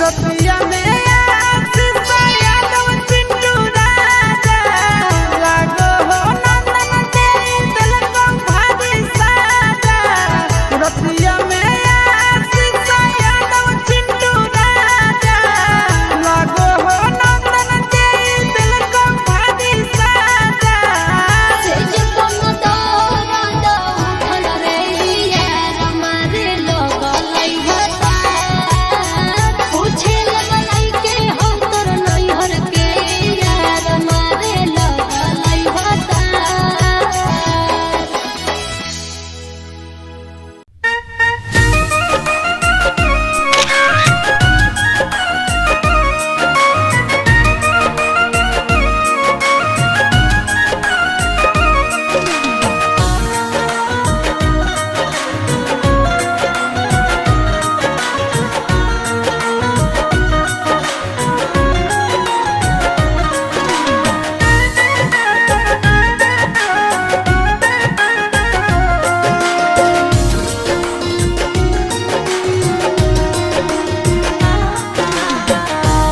रतिया में आशीष यादव चिंटू राजा लागो हो नंदन दे दिल को भारी साजा रतिया में आशीष यादव चिंटू राजा लागो हो नंदन दे दिल को भारी साजा से जब तो राजा उठल रे यार हमारे लोग लई हता पूछे लगलाई के हम तोर नैहर के यार हमारे लोग लई हता।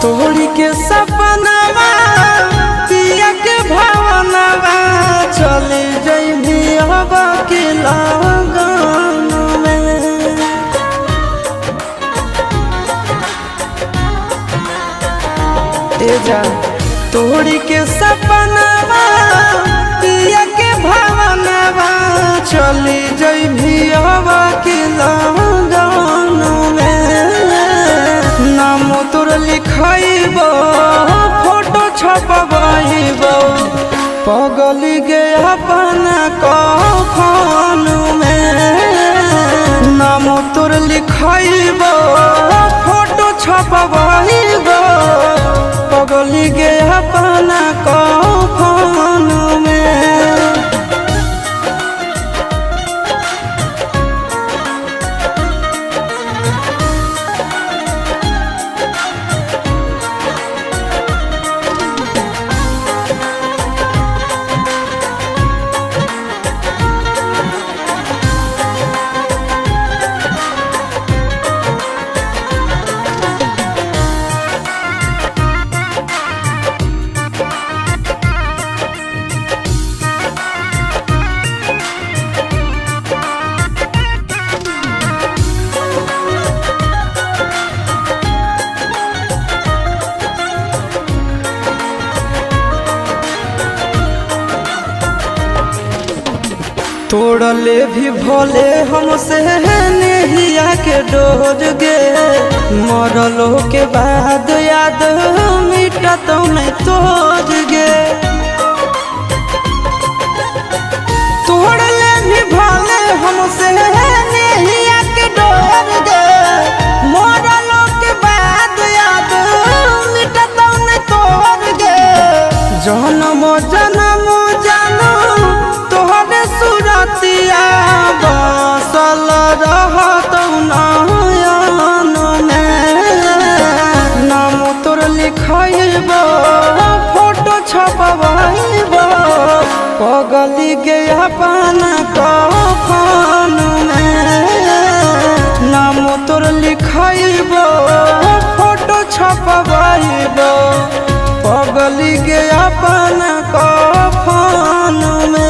तोहरी के सपनावा पिया के भावनावा चले जइभी अब के लगन में तेजा तोहरी के सपनावा पिया के भावनावा चले जइभी अब के लगन में नाम तोर लिखाइबो फोटो छपवाइबो पगली गे अपना कफन में नाम तोर लिखाइबो फोटो छपवाइबो पगली गे अपना कफन में। तोड़ले भी भोले हमसे नेहिया के डोज गे मरलो के बाद याद मिटत नहीं तोज गे तोड़ले भी भोले हमसे नेहिया के डोज गे मरलो के बाद याद मिटत नहीं तोज गे जन्म जन्म जानो तोहरे सुरतिया बसल रहत नयन में नाम तोर लिखाइबो फोटो छपवाइबो पगली गे अपना कफन में नाम तोर लिखाइबो फोटो छपवाइबो पगली गे अपना कफन में।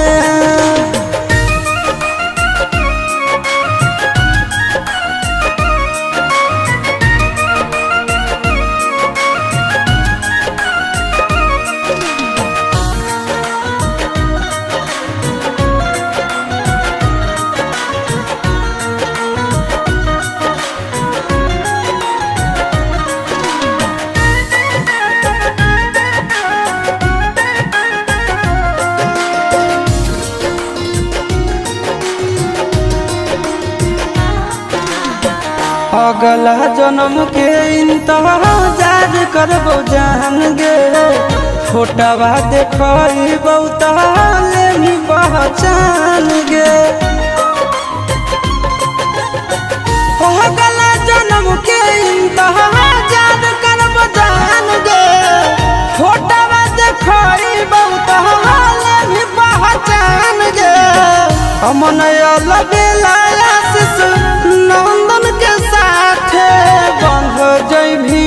अगला जन्म के इंतजार करबो जान गे फोटवा देखबो ताले भी पहचान गे अगला जन्म के इंतजार करबो जान गे फोटवा देखबो ताले भी पहचान गे अमन अलबेला आशीष नंदन के साथे बंध जइभी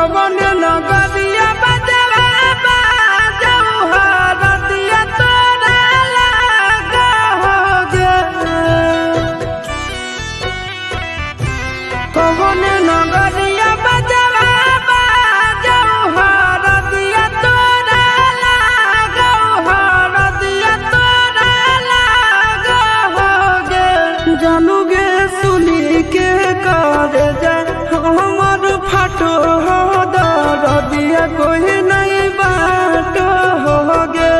कवन नगरिया बजवा बाजऊ हरदिया तोरा लागोगे कवन नगरिया बजवा बाजऊ हरदिया तोरा लागो हरदिया तोरा लागोगे जानूगे सुनी के कर जा हमर फाटो हो दरदिया कोई नहीं बाटो होगे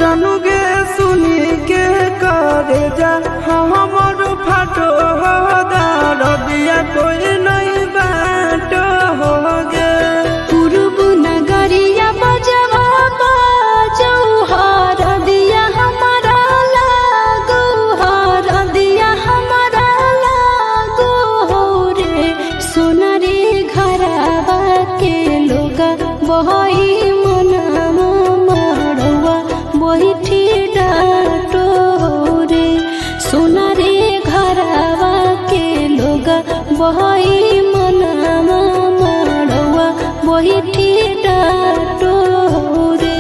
जानूगे सुनी के कर जा हमर फाटो हो दरदिया कोई नहीं बाटो होगे पूर्व नगरिया बजवा बाजऊ हरदिया हमारा लागो हरदिया हमारा लागो हो रे सोना रे घरवा के लोग बहई मनवा मड़वा बैठी डाटो हो रे सोना रे घरवा के लोग बहई मनवा मड़वा बैठी डाटो हो रे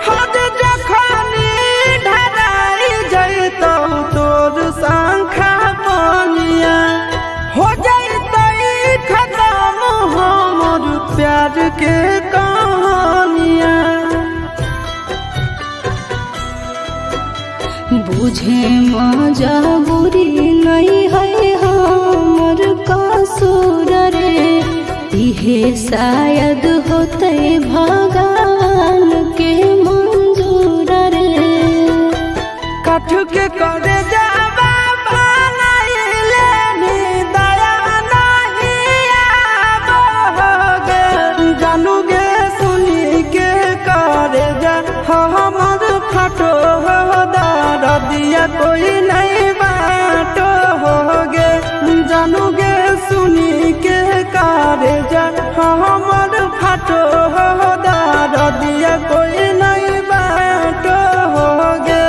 हद जखनी ढराई जैतौ तोर शंखा बनिया हो जैतै खत्म हमर प्यार के कहानिया बुझे मजबूरी नहीं है हमर कसूर रे इहे शायद होते भगवान के मंजूर रे कठ के करे जावा बनाइले नी दया नहीं आबोगे जानूगे सुनी के करे जा हमर फाटो हो दरदिया कोई नहीं बाटो होगे जानूगे सुनी के करे जा हमर फाटो हो दरदिया कोई नहीं बाटो होगे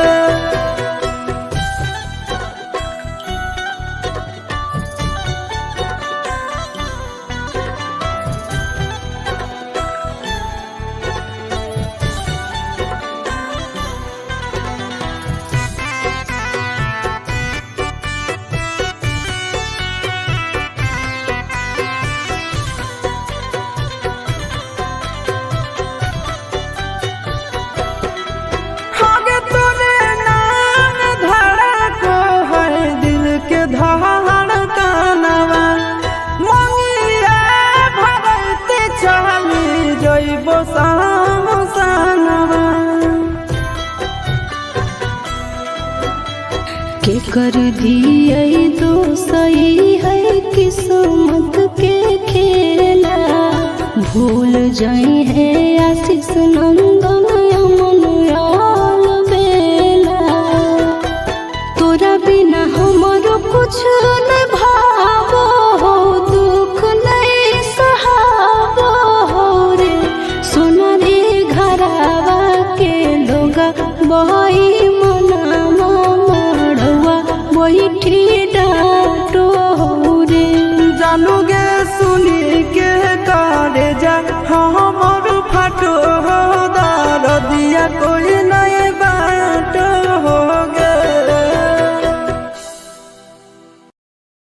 आगे तोरे नाम धड़को है दिल के धड़कनवा मंगिया भरते चली जइबो सामसनवा के कर दिए तो सही है किस्मत के खेला भूल जाए है आशीष नंद